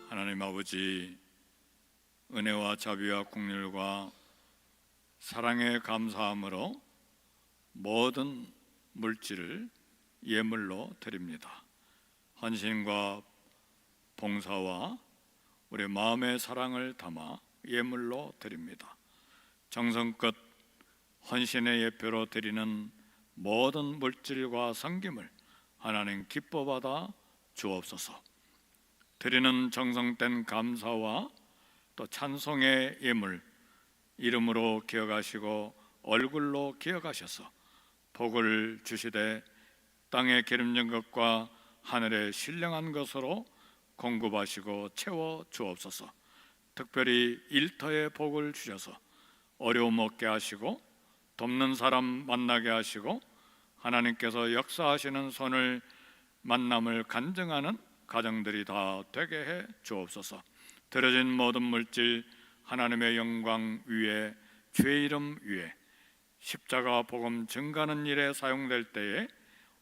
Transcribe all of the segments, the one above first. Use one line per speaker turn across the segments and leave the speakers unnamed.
하나님 아버지, 은혜와 자비와 긍휼과 사랑에 감사함으로 모든 물질을 예물로 드립니다. 헌신과 봉사와 우리 마음의 사랑을 담아 예물로 드립니다. 정성껏 헌신의 예표로 드리는 모든 물질과 섬김을 하나님 기뻐받아 주옵소서. 드리는 정성된 감사와 또 찬송의 예물 이름으로 기억하시고 얼굴로 기억하셔서 복을 주시되 땅에 기름진 것과 하늘에 신령한 것으로 공급하시고 채워 주옵소서. 특별히 일터에 복을 주셔서 어려움 없게 하시고 돕는 사람 만나게 하시고 하나님께서 역사하시는 손을 만남을 간증하는 가정들이 다 되게 해 주옵소서. 드려진 모든 물질 하나님의 영광 위에, 주의 이름 위에, 십자가 복음 증가하는 일에 사용될 때에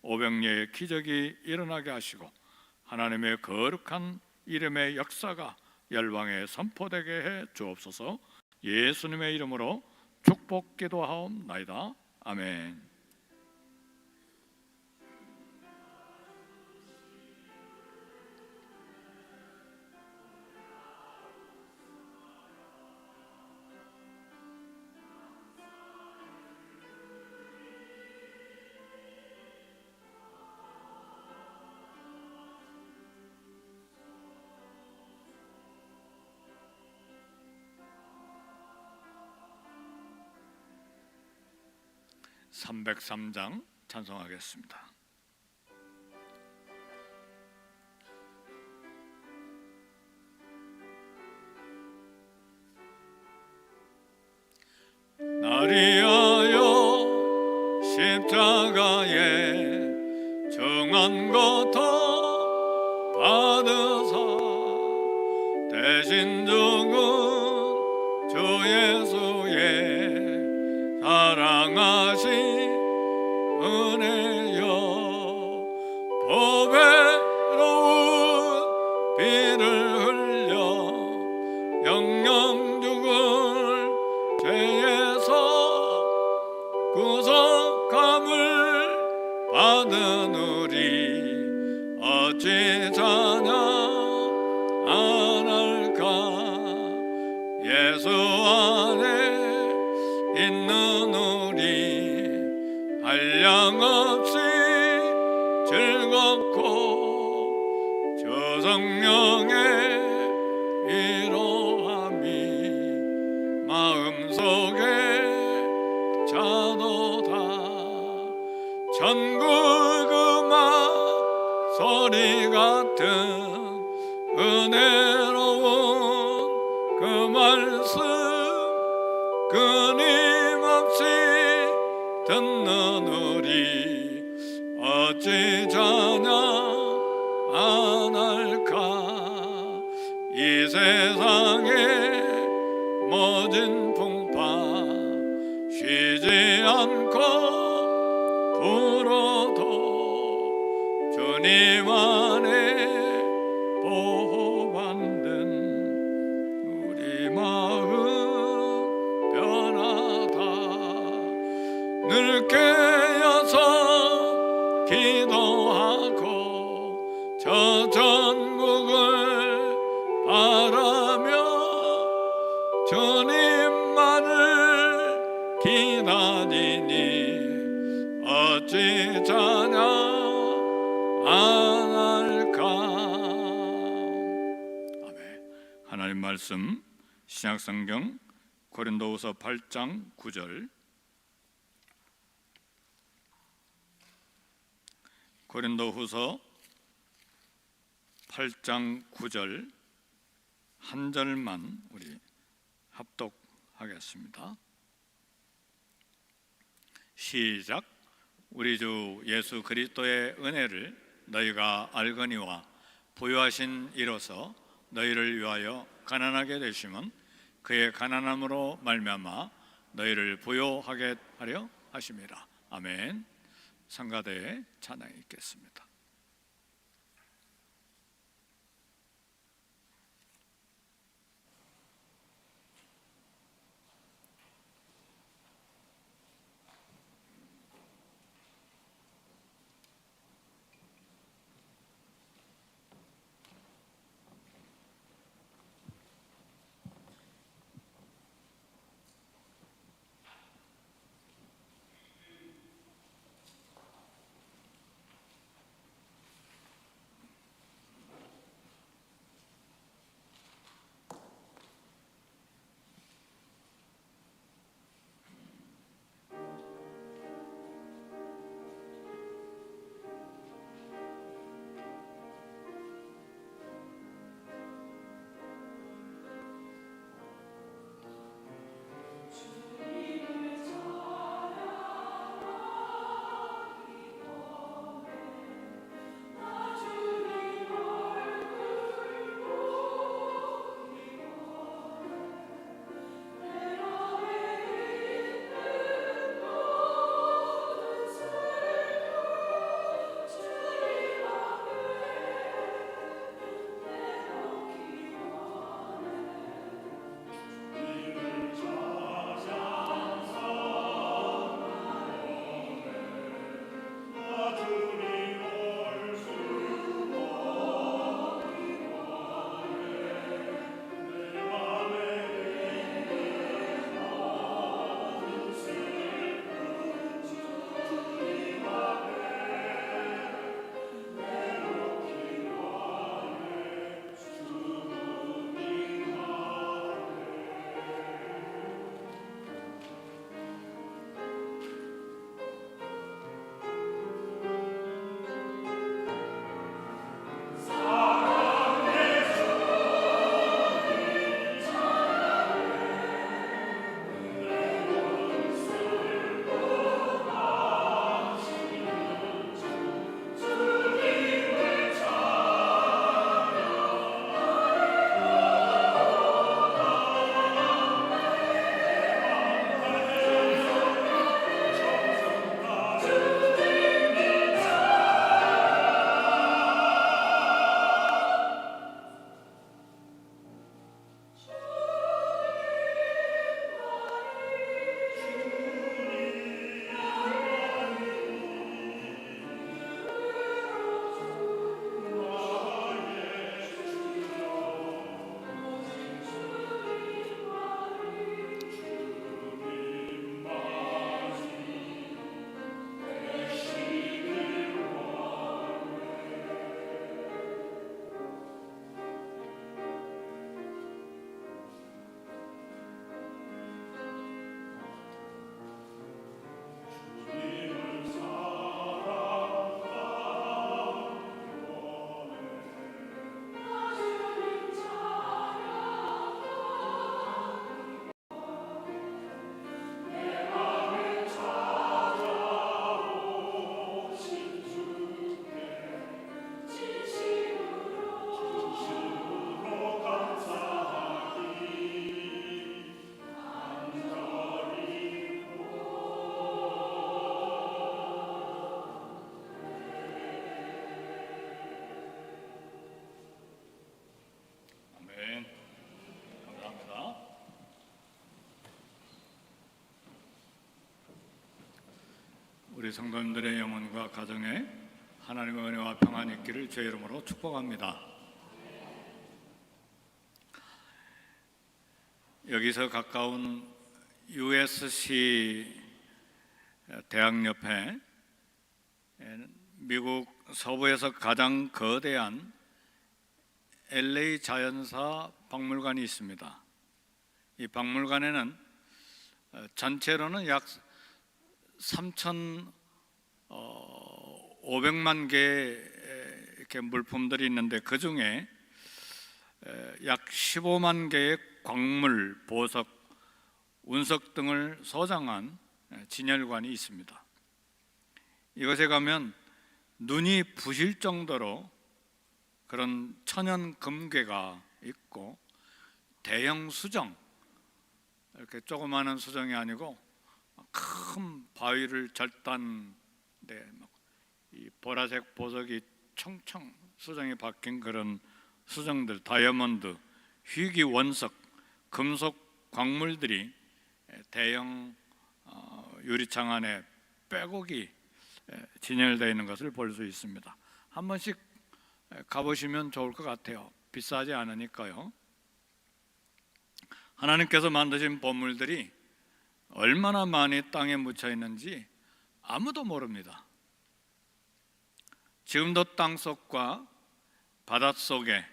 오병리의 기적이 일어나게 하시고 하나님의 거룩한 이름의 역사가 열방에 선포되게 해 주옵소서. 예수님의 이름으로 축복 기도하옵나이다. 아멘. (303장) 찬송하겠습니다. 날 위하여 십자가에 정한 고통 받으사 대신 죽은 주 예수의 사랑하신 은혜여, 보배로운 피를 흘려 영영 죽을 죄에서 구속함을 받은 우리 어찌 자냐 안 할까. 예수 안에 있는 우리 한량없이 즐겁고 주 성령의 위로함이 마음속에 자도다. 천국 음악 소리 같은 은혜로운 그 말씀 끊임없이 듣는 우리 어찌 자냐 안 할까. 이 세상의 모진 풍파 쉬지 않고 불어도 주님 안에 보호받는 우리 마음 변하다. 늘 깨어서 기도하고 저 전국을 바라며 주님만을 기다리니 어찌 자냐 안 할까. 아멘. 하나님 말씀 신약성경 고린도후서 8장 9절. 고린도후서 8장 9절 한 절만 우리 합독하겠습니다. 시작. 우리 주 예수 그리스도의 은혜를 너희가 알거니와 부요하신 이로서 너희를 위하여 가난하게 되심은 그의 가난함으로 말미암아 너희를 부요하게 하려 하심이라. 아멘. 성가대에 찬양이 있겠습니다. 우리 성도님들의 영혼과 가정에 하나님의 은혜와 평안이 있기를 주의 이름으로 축복합니다. 여기서 가까운 USC 대학 옆에 미국 서부에서 가장 거대한 LA 자연사 박물관이 있습니다. 이 박물관에는 전체로는 약 3,500만 개의 이렇게 물품들이 있는데 그 중에 약 15만 개의 광물, 보석, 운석 등을 소장한 진열관이 있습니다. 이곳에 가면 눈이 부실 정도로 그런 천연 금괴가 있고 대형 수정, 이렇게 조그마한 수정이 아니고 큰 바위를 절단, 이 보라색 보석이 청청 수정이 박힌 그런 수정들, 다이아몬드, 희귀 원석, 금속 광물들이 대형 유리창 안에 빼곡히 진열되어 있는 것을 볼 수 있습니다. 한 번씩 가보시면 좋을 것 같아요. 비싸지 않으니까요. 하나님께서 만드신 보물들이 얼마나 많이 땅에 묻혀 있는지 아무도 모릅니다. 지금도 땅속과 바닷속에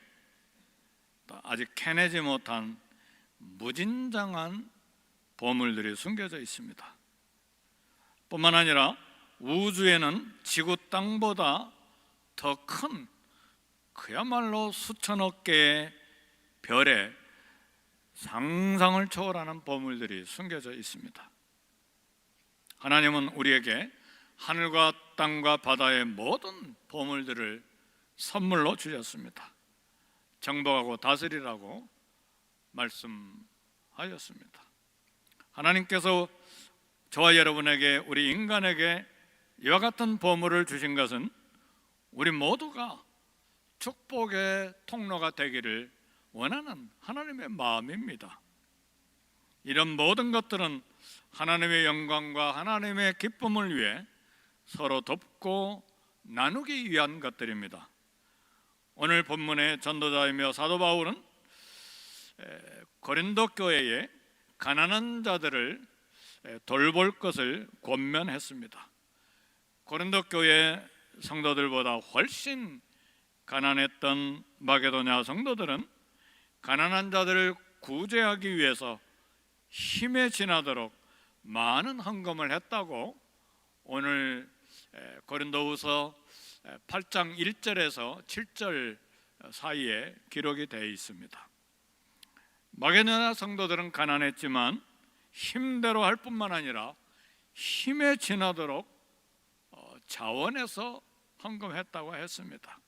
아직 캐내지 못한 무진장한 보물들이 숨겨져 있습니다. 뿐만 아니라 우주에는 지구 땅보다 더 큰 그야말로 수천억 개의 별에 상상을 초월하는 보물들이 숨겨져 있습니다. 하나님은 우리에게 하늘과 땅과 바다의 모든 보물들을 선물로 주셨습니다. 정복하고 다스리라고 말씀하셨습니다. 하나님께서 저와 여러분에게, 우리 인간에게 이와 같은 보물을 주신 것은 우리 모두가 축복의 통로가 되기를 원하는 하나님의 마음입니다. 이런 모든 것들은 하나님의 영광과 하나님의 기쁨을 위해 서로 돕고 나누기 위한 것들입니다. 오늘 본문의 전도자이며 사도 바울은 고린도 교회에 가난한 자들을 돌볼 것을 권면했습니다. 고린도 교회 성도들보다 훨씬 가난했던 마게도냐 성도들은 가난한 자들을 구제하기 위해서 힘에 지나도록 많은 헌금을 했다고 오늘 고린도후서 8장 1절에서 7절 사이에 기록이 되어 있습니다. 마게도냐 성도들은 가난했지만 힘대로 할 뿐만 아니라 힘에 지나도록 자원해서 헌금했다고 했습니다.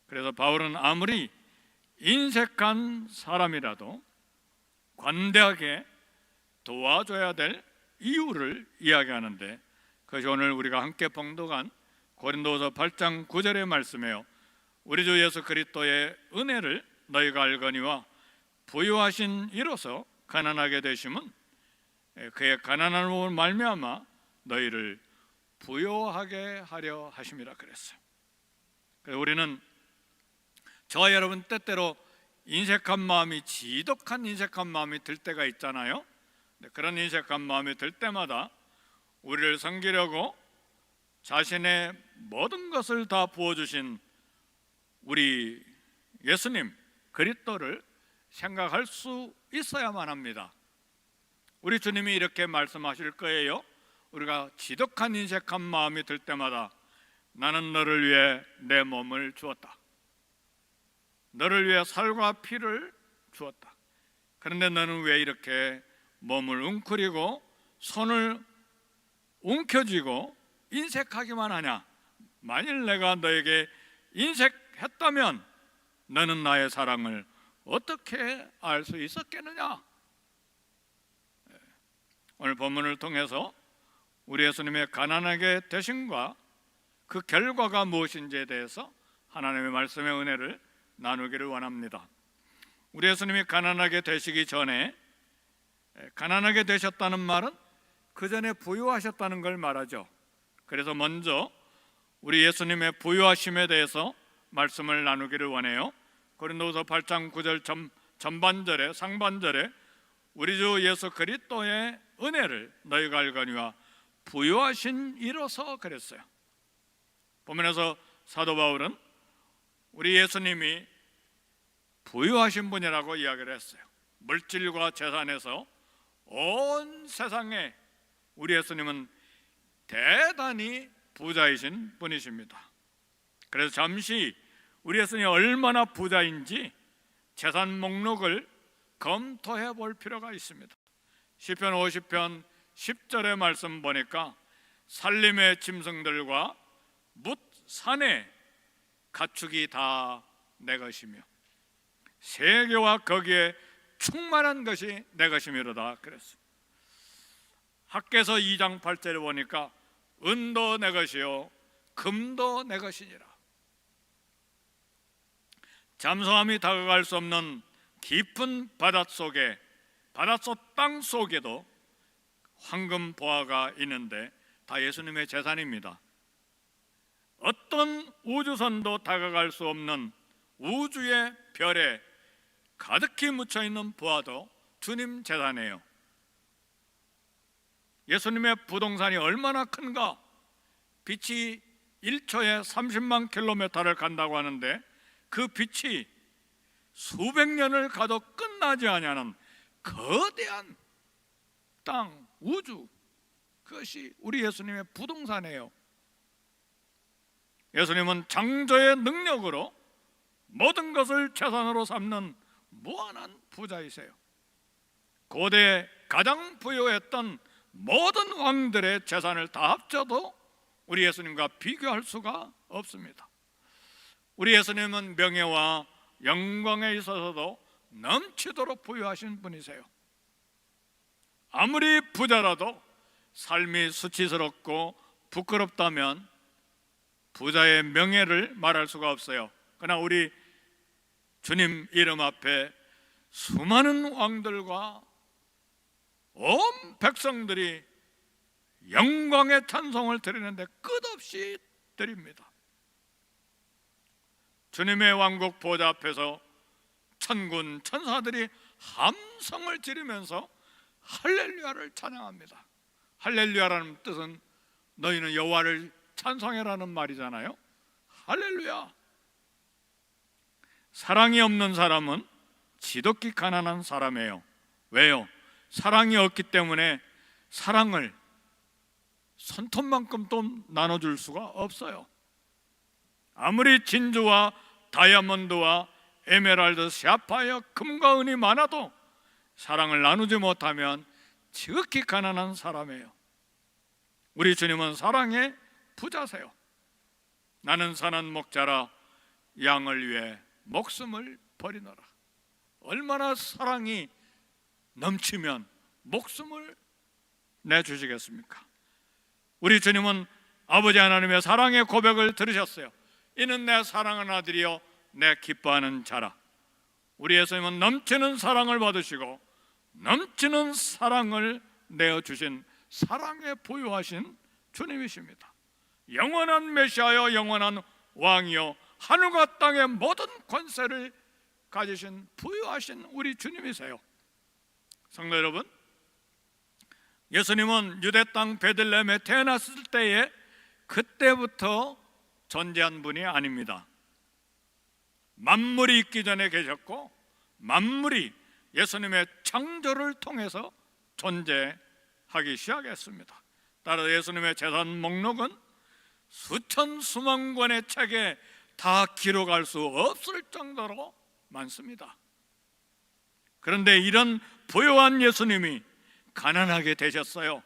그래서 바울은 아무리 인색한 사람이라도 관대하게 도와줘야 될 이유를 이야기하는데, 그것이 오늘 우리가 함께 봉독한 고린도후서 8장 9절의 말씀이에요. 우리 주 예수 그리스도의 은혜를 너희가 알거니와 부유하신 이로서 가난하게 되심은 그의 가난함으로 말미암아 너희를 부유하게 하려 하심이라 그랬어요. 그래서 우리는, 저와 여러분, 때때로 인색한 마음이, 지독한 인색한 마음이 들 때가 있잖아요. 그런 인색한 마음이 들 때마다 우리를 섬기려고 자신의 모든 것을 다 부어주신 우리 예수님 그리스도를 생각할 수 있어야만 합니다. 우리 주님이 이렇게 말씀하실 거예요. 우리가 지독한 인색한 마음이 들 때마다 나는 너를 위해 내 몸을 주었다. 너를 위해 살과 피를 주었다. 그런데 너는 왜 이렇게 몸을 웅크리고 손을 움켜쥐고 인색하기만 하냐? 만일 내가 너에게 인색했다면 너는 나의 사랑을 어떻게 알 수 있었겠느냐? 오늘 본문을 통해서 우리 예수님의 가난하게 되심과 그 결과가 무엇인지에 대해서 하나님의 말씀의 은혜를 나누기를 원합니다. 우리 예수님이 가난하게 되시기 전에, 가난하게 되셨다는 말은 그 전에 부유하셨다는 걸 말하죠. 그래서 먼저 우리 예수님의 부유하심에 대해서 말씀을 나누기를 원해요. 고린도후서 8장 9절 전반절에 상반절에 우리 주 예수 그리스도의 은혜를 너희가 알거니와 부유하신 이로서 그랬어요. 보면서 사도 바울은 우리 예수님이 부유하신 분이라고 이야기를 했어요. 물질과 재산에서 온 세상에 우리 예수님은 대단히 부자이신 분이십니다. 그래서 잠시 우리 예수님이 얼마나 부자인지 재산 목록을 검토해 볼 필요가 있습니다. 시편 50편 10절의 말씀 보니까 산림의 짐승들과 뭇 산의 가축이 다 내 것이며 세계와 거기에 충만한 것이 내 것이미로다 그랬어요. 학개서 2장 8절에 보니까 은도 내 것이요 금도 내 것이니라. 잠수함이 다가갈 수 없는 깊은 바닷속에, 바닷속 땅 속에도 황금 보화가 있는데 다 예수님의 재산입니다. 어떤 우주선도 다가갈 수 없는 우주의 별에 가득히 묻혀있는 보화도 주님 재산이에요. 예수님의 부동산이 얼마나 큰가? 빛이 1초에 30만 킬로미터를 간다고 하는데 그 빛이 수백 년을 가도 끝나지 아니하는 거대한 땅, 우주, 그것이 우리 예수님의 부동산이에요. 예수님은 창조의 능력으로 모든 것을 재산으로 삼는 무한한 부자이세요. 고대 가장 부유했던 모든 왕들의 재산을 다 합쳐도 우리 예수님과 비교할 수가 없습니다. 우리 예수님은 명예와 영광에 있어서도 넘치도록 부유하신 분이세요. 아무리 부자라도 삶이 수치스럽고 부끄럽다면 부자의 명예를 말할 수가 없어요. 그러나 우리 주님 이름 앞에 수많은 왕들과 온 백성들이 영광의 찬송을 드리는데 끝없이 드립니다. 주님의 왕국 보좌 앞에서 천군 천사들이 함성을 지르면서 할렐루야를 찬양합니다. 할렐루야라는 뜻은 너희는 여호와를 찬송해라는 말이잖아요. 할렐루야. 사랑이 없는 사람은 지독히 가난한 사람이에요. 왜요? 사랑이 없기 때문에 사랑을 손톱만큼도 나눠줄 수가 없어요. 아무리 진주와 다이아몬드와 에메랄드, 샤파이어, 금과 은이 많아도 사랑을 나누지 못하면 지극히 가난한 사람이에요. 우리 주님은 사랑의 부자세요. 나는 선한 목자라 양을 위해 목숨을 버리노라. 얼마나 사랑이 넘치면 목숨을 내주시겠습니까? 우리 주님은 아버지 하나님의 사랑의 고백을 들으셨어요. 이는 내 사랑하는 아들이요 내 기뻐하는 자라. 우리 예수님은 넘치는 사랑을 받으시고 넘치는 사랑을 내어주신 사랑에 부유하신 주님이십니다. 영원한 메시아여 영원한 왕이여 하늘과 땅의 모든 권세를 가지신 부유하신 우리 주님이세요. 성도 여러분, 예수님은 유대 땅 베들레헴에 태어났을 때에 그때부터 존재한 분이 아닙니다. 만물이 있기 전에 계셨고 만물이 예수님의 창조를 통해서 존재하기 시작했습니다. 따라 예수님의 재산 목록은 수천 수만 권의 책에 다 기록할 수 없을 정도로 많습니다. 그런데 이런 부유한 예수님이 가난하게 되셨어요.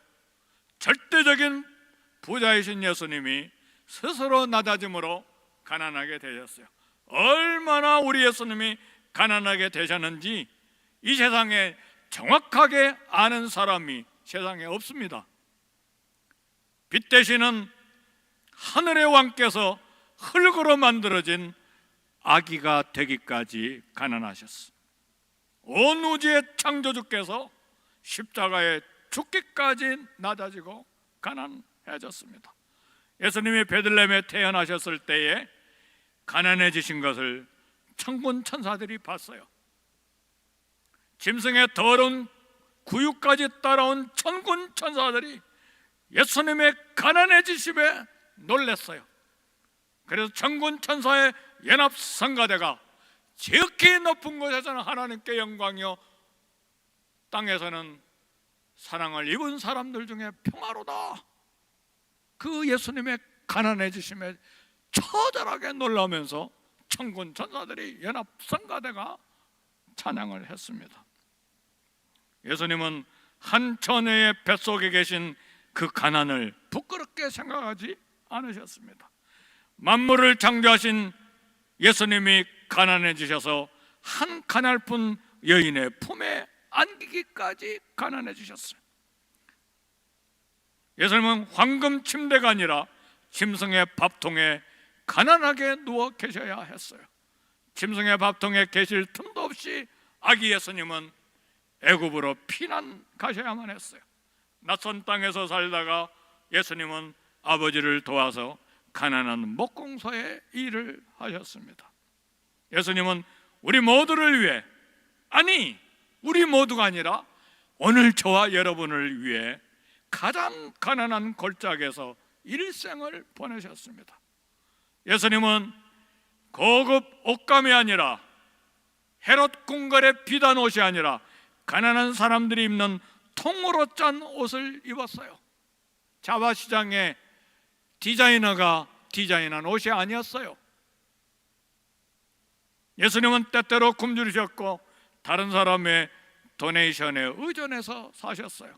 절대적인 부자이신 예수님이 스스로 낮아짐으로 가난하게 되셨어요. 얼마나 우리 예수님이 가난하게 되셨는지 이 세상에 정확하게 아는 사람이 세상에 없습니다. 빛 되시는 하늘의 왕께서 흙으로 만들어진 아기가 되기까지 가난하셨어. 온 우주의 창조주께서 십자가에 죽기까지 낮아지고 가난해졌습니다. 예수님이 베들레헴에 태어나셨을 때에 가난해지신 것을 천군 천사들이 봤어요. 짐승의 더러운 구유까지 따라온 천군 천사들이 예수님의 가난해지심에 놀랐어요. 그래서 천군 천사의 연합 성가대가 지극히 높은 곳에서는 하나님께 영광이요, 땅에서는 사랑을 입은 사람들 중에 평화로다, 그 예수님의 가난해지심에 처절하게 놀라면서 천군 천사들이 연합 성가대가 찬양을 했습니다. 예수님은 한 처녀의 뱃속에 계신 그 가난을 부끄럽게 생각하지 않으셨습니다. 만물을 창조하신 예수님이 가난해지셔서 한 가냘픈 여인의 품에 안기기까지 가난해지셨어요. 예수님은 황금 침대가 아니라 짐승의 밥통에 가난하게 누워 계셔야 했어요. 짐승의 밥통에 계실 틈도 없이 아기 예수님은 애굽으로 피난 가셔야만 했어요. 낯선 땅에서 살다가 예수님은 아버지를 도와서 가난한 목공소에 일을 하셨습니다. 예수님은 우리 모두를 위해, 아니 우리 모두가 아니라 오늘 저와 여러분을 위해 가장 가난한 골짜기에서 일생을 보내셨습니다. 예수님은 고급 옷감이 아니라 헤롯 궁궐의 비단 옷이 아니라 가난한 사람들이 입는 통으로 짠 옷을 입었어요. 자바시장의 디자이너가 디자인한 옷이 아니었어요. 예수님은 때때로 굶주리셨고 다른 사람의 도네이션에 의존해서 사셨어요.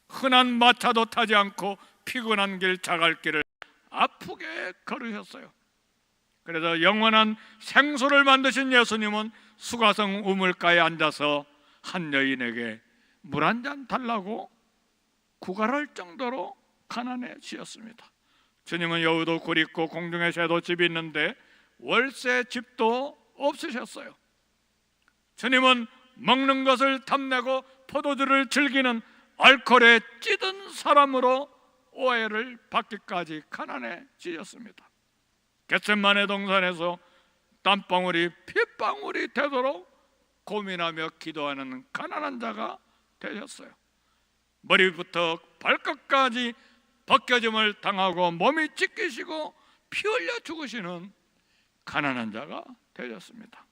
흔한 마차도 타지 않고 피곤한 길 자갈길을 아프게 걸으셨어요. 그래서 영원한 생수를 만드신 예수님은 수가성 우물가에 앉아서 한 여인에게 물 한 잔 달라고 구걸할 정도로 가난해지셨습니다. 주님은 여우도 굴 있고 공중의 새도 집이 있는데 월세 집도 없으셨어요. 주님은 먹는 것을 탐내고 포도주를 즐기는 알코올에 찌든 사람으로 오해를 받기까지 가난해지셨습니다. 겟세마네 동산에서 땀방울이 핏방울이 되도록 고민하며 기도하는 가난한 자가 되셨어요. 머리부터 발끝까지 벗겨짐을 당하고 몸이 찢기시고 피 흘려 죽으시는 가난한 자가 되셨습니다.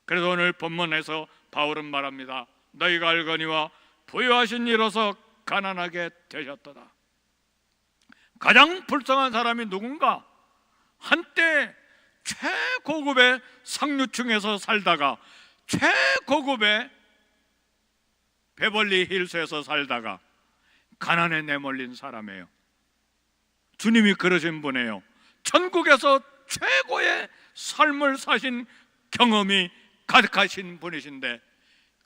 그래서 오늘 본문에서 바울은 말합니다. 너희가 알거니와 부유하신 이로서 가난하게 되셨도다. 가장 불쌍한 사람이 누군가? 한때 최고급의 상류층에서 살다가 최고급의 베벌리 힐스에서 살다가 가난에 내몰린 사람이에요. 주님이 그러신 분이에요. 천국에서 최고의 삶을 사신 경험이 가득하신 분이신데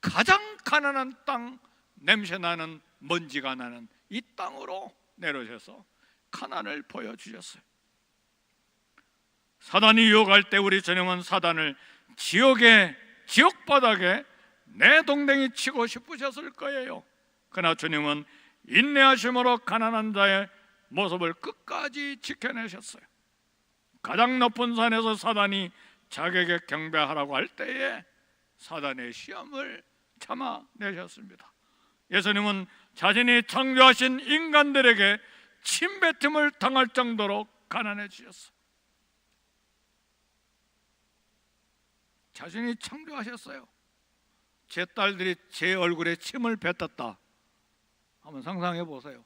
가장 가난한 땅, 냄새나는 먼지가 나는 이 땅으로 내려오셔서 가난을 보여주셨어요. 사단이 유혹할 때 우리 주님은 사단을 지옥 바닥에 내동댕이 치고 싶으셨을 거예요. 그러나 주님은 인내하심으로 가난한 자의 모습을 끝까지 지켜내셨어요. 가장 높은 산에서 사단이 자기에게 경배하라고 할 때에 사단의 시험을 참아내셨습니다. 예수님은 자신이 창조하신 인간들에게 침뱉음을 당할 정도로 가난해지셨어요. 자신이 창조하셨어요. 제 딸들이 제 얼굴에 침을 뱉었다. 한번 상상해 보세요.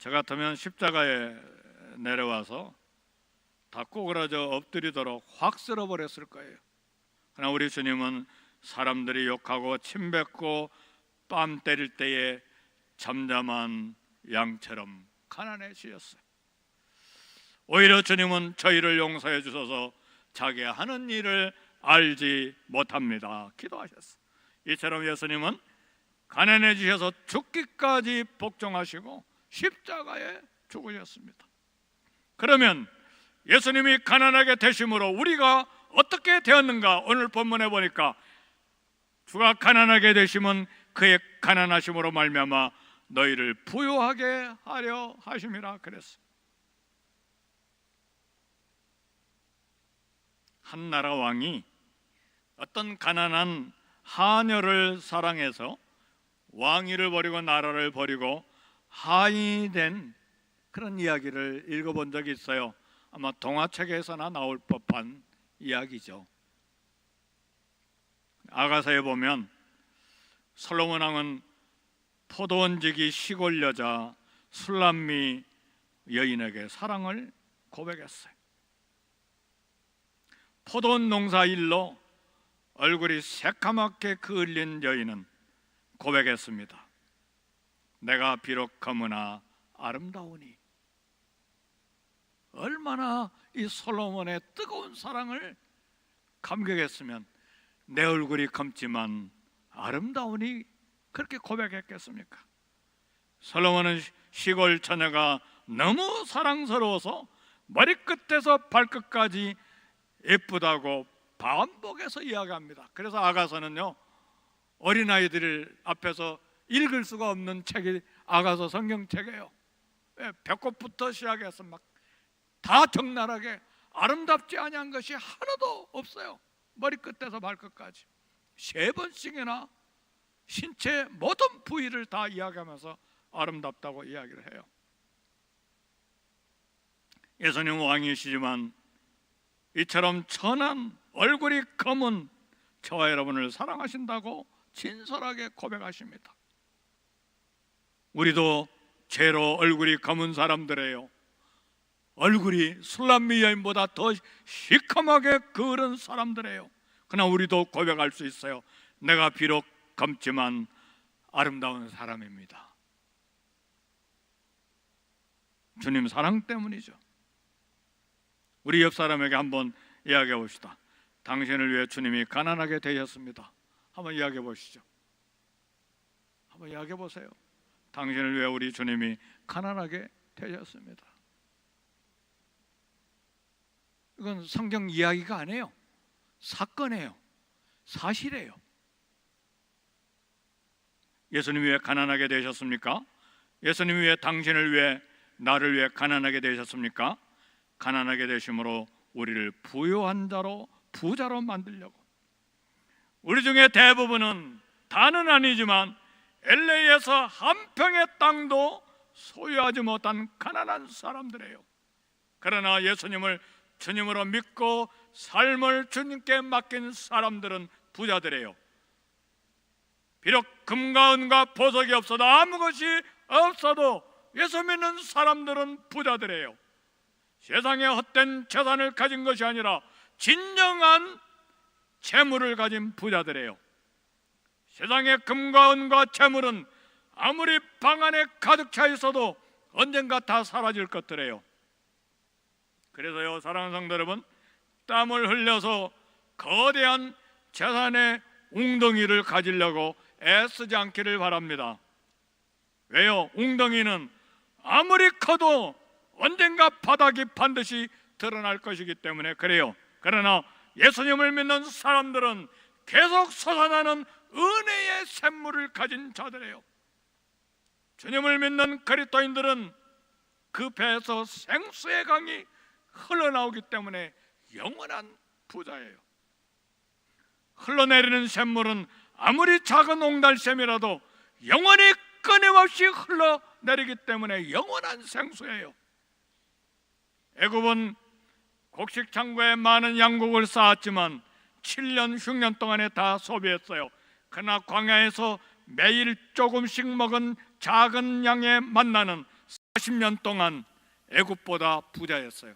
저 같으면 십자가에 내려와서 다 꼬그라져 엎드리도록 확 쓸어버렸을 거예요. 그러나 우리 주님은 사람들이 욕하고 침뱉고 뺨 때릴 때에 잠잠한 양처럼 가난해지셨어요. 오히려 주님은 저희를 용서해 주셔서 자기 하는 일을 알지 못합니다 기도하셨어요. 이처럼 예수님은 가난해지셔서 죽기까지 복종하시고 십자가에 죽으셨습니다. 그러면 예수님이 가난하게 되심으로 우리가 어떻게 되었는가? 오늘 본문에 보니까 주가 가난하게 되심은 그의 가난하심으로 말미암아 너희를 부유하게 하려 하심이라 그랬어. 한 나라 왕이 어떤 가난한 하녀를 사랑해서 왕위를 버리고 나라를 버리고 하인이 된 그런 이야기를 읽어본 적이 있어요. 아마 동화책에서나 나올 법한 이야기죠. 아가서에 보면 솔로몬 왕은 포도원지기 시골 여자 술람미 여인에게 사랑을 고백했어요. 포도원 농사 일로 얼굴이 새까맣게 그을린 여인은 고백했습니다. 내가 비록 검으나 아름다우니. 얼마나 이 솔로몬의 뜨거운 사랑을 감격했으면 내 얼굴이 검지만 아름다우니 그렇게 고백했겠습니까? 솔로몬은 시골 처녀가 너무 사랑스러워서 머리끝에서 발끝까지 예쁘다고 반복해서 이야기합니다. 그래서 아가서는요, 어린아이들 앞에서 읽을 수가 없는 책이 아가서 성경책이에요. 배꼽부터 시작해서 막 다 적나라하게 아름답지 아니한 것이 하나도 없어요. 머리끝에서 발끝까지 3번씩이나 신체 모든 부위를 다 이야기하면서 아름답다고 이야기를 해요. 예수님 왕이시지만 이처럼 천한 얼굴이 검은 저와 여러분을 사랑하신다고 진솔하게 고백하십니다. 우리도 죄로 얼굴이 검은 사람들이에요. 얼굴이 술람미 여인보다 더 시커멓게 그을은 사람들이에요. 그러나 우리도 고백할 수 있어요. 내가 비록 검지만 아름다운 사람입니다. 주님 사랑 때문이죠. 우리 옆 사람에게 한번 이야기해 봅시다. 당신을 위해 주님이 가난하게 되셨습니다. 한번 이야기해 보시죠. 한번 이야기해 보세요. 당신을 위해 우리 주님이 가난하게 되셨습니다. 이건 성경 이야기가 아니에요. 사건이에요. 사실이에요. 예수님 위해 가난하게 되셨습니까? 예수님 위해 당신을 위해 나를 위해 가난하게 되셨습니까? 가난하게 되심으로 우리를 부유한 자로 부자로 만들려고. 우리 중에 대부분은 다는 아니지만 LA에서 한 평의 땅도 소유하지 못한 가난한 사람들이에요. 그러나 예수님을 주님으로 믿고 삶을 주님께 맡긴 사람들은 부자들이에요. 비록 금과 은과 보석이 없어도 아무것이 없어도 예수 믿는 사람들은 부자들이에요. 세상에 헛된 재산을 가진 것이 아니라 진정한 재물을 가진 부자들이에요. 세상에 금과 은과 재물은 아무리 방 안에 가득 차 있어도 언젠가 다 사라질 것들이에요. 그래서요, 사랑하는 성도 여러분, 땀을 흘려서 거대한 재산의 웅덩이를 가지려고 애쓰지 않기를 바랍니다. 왜요? 웅덩이는 아무리 커도 언젠가 바닥이 반드시 드러날 것이기 때문에 그래요. 그러나 예수님을 믿는 사람들은 계속 솟아나는 은혜의 샘물을 가진 자들이에요. 주님을 믿는 그리스도인들은 그 배에서 생수의 강이 흘러나오기 때문에 영원한 부자예요. 흘러내리는 샘물은 아무리 작은 옹달샘이라도 영원히 끊임없이 흘러내리기 때문에 영원한 생수예요. 애굽은 곡식 창고에 많은 양곡을 쌓았지만 7년 흉년 동안에 다 소비했어요. 그러나 광야에서 매일 조금씩 먹은 작은 양의 만나는 40년 동안 애굽보다 부자였어요.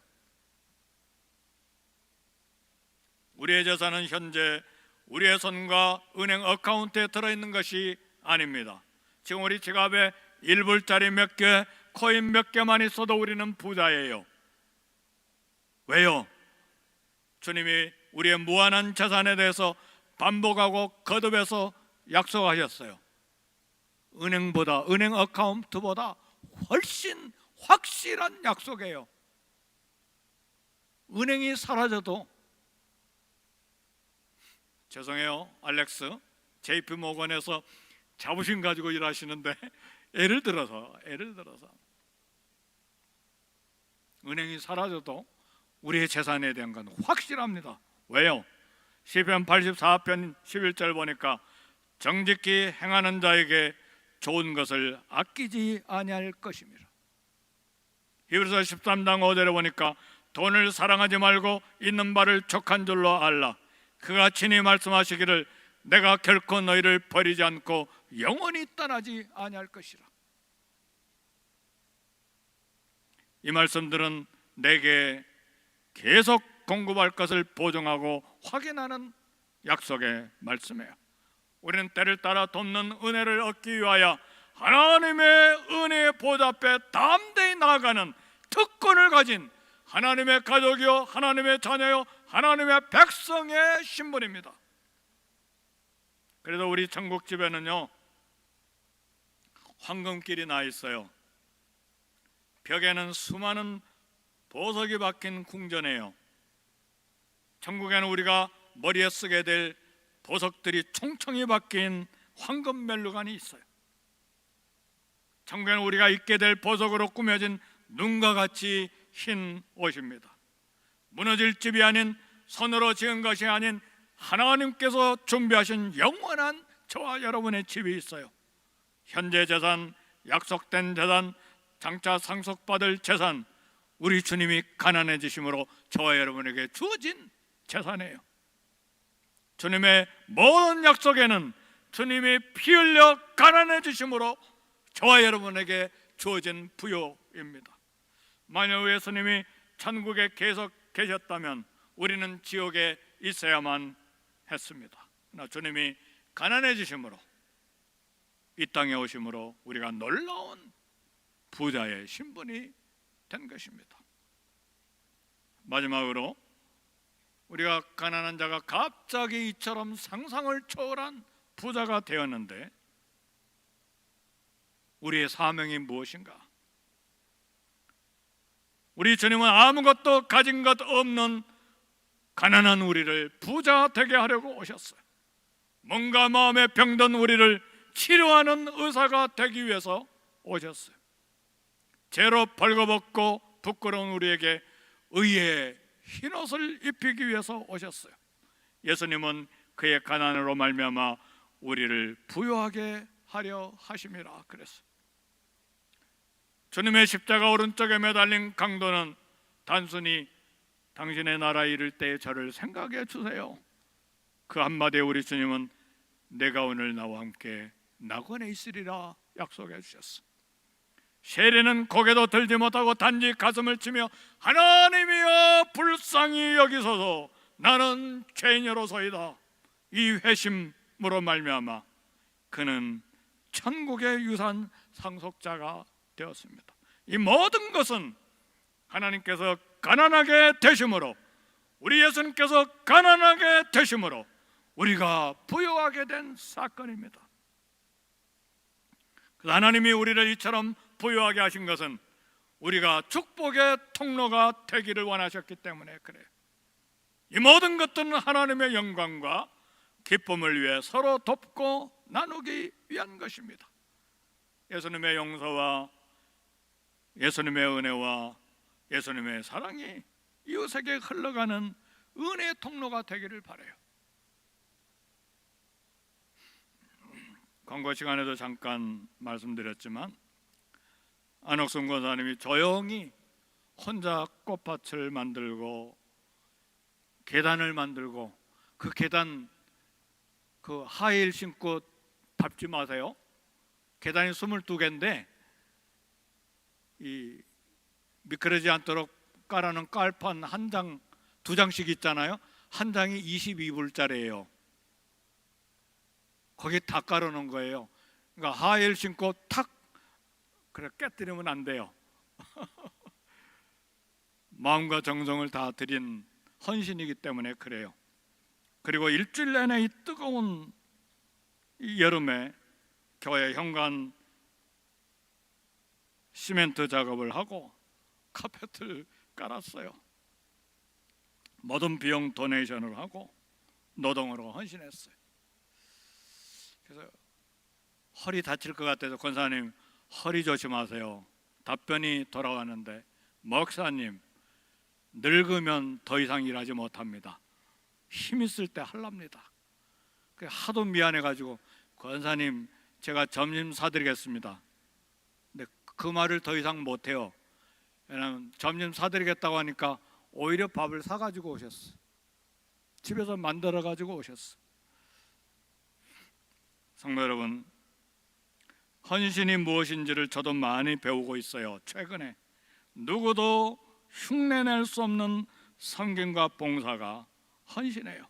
우리의 재산은 현재 우리의 손과 은행 어카운트에 들어있는 것이 아닙니다. 지금 우리 지갑에 1불짜리 몇 개, 코인 몇 개만 있어도 우리는 부자예요. 왜요? 주님이 우리의 무한한 재산에 대해서 반복하고 거듭해서 약속하셨어요. 은행보다, 은행 어카운트보다 훨씬 확실한 약속이에요. 은행이 사라져도, 죄송해요 알렉스, JP 모건에서 자부심 가지고 일하시는데 예를 들어서 은행이 사라져도 우리의 재산에 대한 건 확실합니다. 왜요? 시편 84편 11절 보니까 정직히 행하는 자에게 좋은 것을 아끼지 아니할 것입니다. 히브리서 13장 5절에 보니까 돈을 사랑하지 말고 있는 바를 족한 줄로 알라. 그가 친히 말씀하시기를 내가 결코 너희를 버리지 않고 영원히 떠나지 아니할 것이라. 이 말씀들은 내게 계속 공급할 것을 보증하고 확인하는 약속의 말씀이에요. 우리는 때를 따라 돕는 은혜를 얻기 위하여 하나님의 은혜의 보좌 앞에 담대히 나아가는 특권을 가진 하나님의 가족이요, 하나님의 자녀요, 하나님의 백성의 신분입니다. 그래서 우리 천국 집에는요, 황금길이 나 있어요. 벽에는 수많은 보석이 박힌 궁전이에요. 천국에는 우리가 머리에 쓰게 될 보석들이 총총히 박힌 황금 멜루간이 있어요. 천국에는 우리가 입게 될 보석으로 꾸며진 눈과 같이 흰 옷입니다. 무너질 집이 아닌, 손으로 지은 것이 아닌 하나님께서 준비하신 영원한 저와 여러분의 집이 있어요. 현재 재산, 약속된 재산, 장차 상속받을 재산, 우리 주님이 가난해지심으로 저와 여러분에게 주어진 재산이에요. 주님의 모든 약속에는 주님이 피 흘려 가난해지심으로 저와 여러분에게 주어진 부요입니다. 만약 예수님이 천국에 계속 계셨다면 우리는 지옥에 있어야만 했습니다. 그러나 주님이 가난해지심으로 이 땅에 오심으로 우리가 놀라운 부자의 신분이 된 것입니다. 마지막으로 우리가 가난한 자가 갑자기 이처럼 상상을 초월한 부자가 되었는데 우리의 사명이 무엇인가? 우리 주님은 아무것도 가진 것 없는 가난한 우리를 부자 되게 하려고 오셨어요. 뭔가 마음에 병든 우리를 치료하는 의사가 되기 위해서 오셨어요. 죄로 벌거벗고 부끄러운 우리에게 의의 흰옷을 입히기 위해서 오셨어요. 예수님은 그의 가난으로 말미암아 우리를 부유하게 하려 하심이라 그랬어요. 주님의 십자가 오른쪽에 매달린 강도는 단순히 당신의 나라 이를 때 저를 생각해 주세요, 그 한마디에 우리 주님은 내가 오늘 나와 함께 낙원에 있으리라 약속해 주셨어. 세례는 고개도 들지 못하고 단지 가슴을 치며 하나님이여 불쌍히 여기소서, 나는 죄인으로서이다. 이 회심으로 말미암아 그는 천국의 유산 상속자가 되었습니다. 이 모든 것은 하나님께서 가난하게 되심으로, 우리 예수님께서 가난하게 되심으로 우리가 부유하게 된 사건입니다. 하나님이 우리를 이처럼 부유하게 하신 것은 우리가 축복의 통로가 되기를 원하셨기 때문에 그래요. 이 모든 것들은 하나님의 영광과 기쁨을 위해 서로 돕고 나누기 위한 것입니다. 예수님의 용서와 예수님의 은혜와 예수님의 사랑이 이웃에게 흘러가는 은혜의 통로가 되기를 바라요. 광고 시간에도 잠깐 말씀드렸지만 안옥순 권사님이 조용히 혼자 꽃밭을 만들고 계단을 만들고, 그 계단 그 하이힐 신고 밟지 마세요. 계단이 22개인데 이 미끄러지지 않도록 깔아놓은 깔판 한 장, 두 장씩 있잖아요. 한 장이 22불짜리예요. 거기 다 깔아놓은 거예요. 그러니까 하이힐 신고 탁 그래 깨뜨리면 안 돼요. 마음과 정성을 다 드린 헌신이기 때문에 그래요. 그리고 일주일 내내 이 뜨거운 이 여름에 교회 현관 시멘트 작업을 하고 카펫을 깔았어요. 모든 비용 도네이션을 하고 노동으로 헌신했어요. 그래서 허리 다칠 것 같아서 권사님 허리 조심하세요. 답변이 돌아왔는데 목사님 늙으면 더 이상 일하지 못합니다. 힘 있을 때 하랍니다. 하도 미안해가지고 권사님 제가 점심 사드리겠습니다. 근데 그 말을 더 이상 못해요. 왜냐하면 점심 사드리겠다고 하니까 오히려 밥을 사가지고 오셨어. 집에서 만들어가지고 오셨어. 성도 여러분, 헌신이 무엇인지를 저도 많이 배우고 있어요. 최근에 누구도 흉내낼 수 없는 섬김과 봉사가 헌신이에요.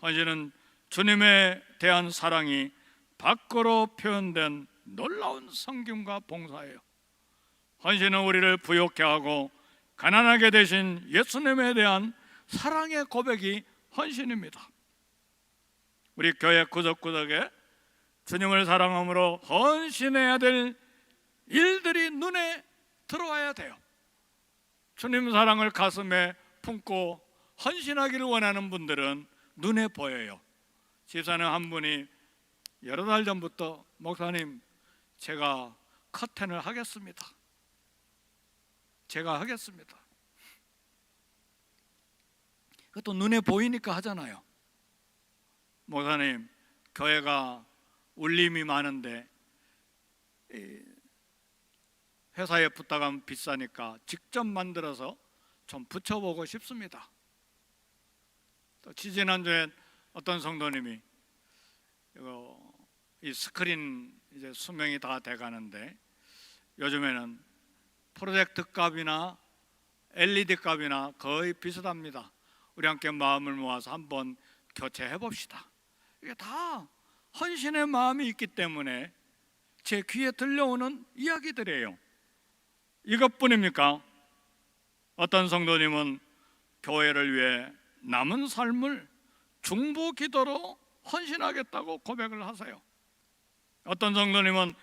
헌신은 주님에 대한 사랑이 밖으로 표현된 놀라운 섬김과 봉사예요. 헌신은 우리를 부욕해 하고 가난하게 되신 예수님에 대한 사랑의 고백이 헌신입니다. 우리 교회 구석구석에 주님을 사랑함으로 헌신해야 될 일들이 눈에 들어와야 돼요. 주님 사랑을 가슴에 품고 헌신하기를 원하는 분들은 눈에 보여요. 집사님 한 분이 여러 달 전부터 목사님 제가 커튼을 하겠습니다. 제가 하겠습니다. 그것도 눈에 보이니까 하잖아요. 목사님 교회가 울림이 많은데 회사에 부탁하면 비싸니까 직접 만들어서 좀 붙여보고 싶습니다. 또 지지난주에 어떤 성도님이 이 스크린 이제 수명이 다 돼가는데 요즘에는 프로젝트 값이나 LED 값이나 거의 비슷합니다. 우리 함께 마음을 모아서 한번 교체해 봅시다. 이게 다 헌신의 마음이 있기 때문에 제 귀에 들려오는 이야기들이에요. 이것뿐입니까? 어떤 성도님은 교회를 위해 남은 삶을 중보 기도로 헌신하겠다고 고백을 하세요. 어떤 성도님은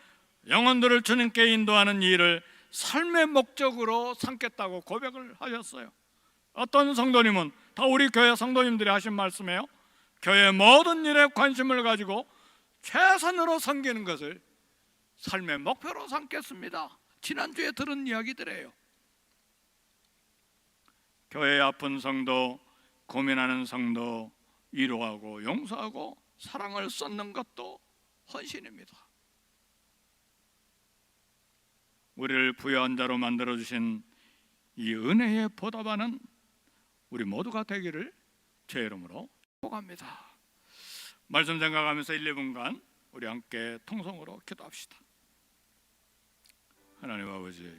영혼들을 주님께 인도하는 일을 삶의 목적으로 삼겠다고 고백을 하셨어요. 어떤 성도님은 다 우리 교회 성도님들이 하신 말씀이에요. 교회 모든 일에 관심을 가지고 최선으로 섬기는 것을 삶의 목표로 삼겠습니다. 지난주에 들은 이야기들이에요. 교회의 아픈 성도, 고민하는 성도 위로하고 용서하고 사랑을 쏟는 것도 헌신입니다. 우리를 부유한 자로 만들어주신 이 은혜에 보답하는 우리 모두가 되기를 제 이름으로 축복합니다. 말씀 생각하면서 1, 2분간 우리 함께 통성으로 기도합시다. 하나님 아버지,